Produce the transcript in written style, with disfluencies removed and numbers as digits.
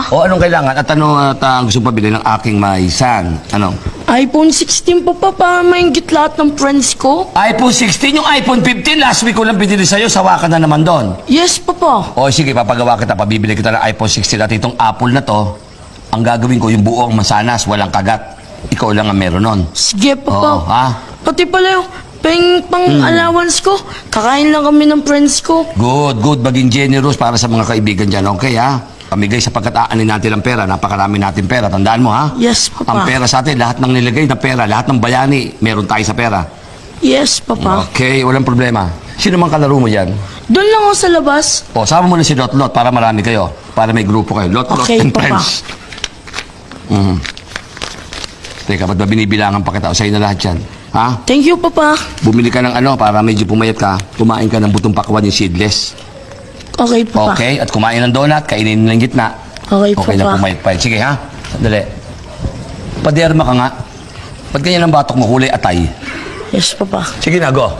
O anong kailangan at ano ang gusto pabili ng aking maisan? Ano? iPhone 16 po, para maingit lahat ng friends ko. iPhone 16, yung iPhone 15, last week ko lang binili sa'yo, sawa ka na naman doon. Yes, Papa. O sige, papagawa kita, pabibili kita ng iPhone 16 at itong Apple na to, ang gagawin ko, yung buong mansanas, walang kagat. Ikaw lang ang meron nun. Sige, Papa. Oo, ha? Pati pala yung pang-allowance ko. Kakain lang kami ng friends ko. Good, maging generous para sa mga kaibigan dyan, okay ha? Pamigay sapagkat aanin natin ang pera, napakarami natin pera, tandaan mo ha? Yes, Papa. Ang pera sa atin, lahat ng nilagay na pera, lahat ng bayani, meron tayo sa pera. Yes, Papa. Okay, walang problema. Sino mang kalaro mo dyan? Doon lang ako sa labas. O, sama mo na si Lot para marami kayo. Para may grupo kayo. Lot Okay, and Papa. friends. Teka, ba't ba binibilangan pa kita? O sa'yo na lahat yan. Ha? Thank you, Papa. Bumili ka ng ano para medyo pumayat ka. Kumain ka ng butong pakwan yung seedless. Okay, Papa. Okay? At kumain ng donut, kainin ng gitna. Okay, Okay na Papa. pumayat pa. Sige ha? Sandali. Paderma ka nga. Ba't ganyan ang batok mo kulay atay? Yes, Papa. Sige na, go.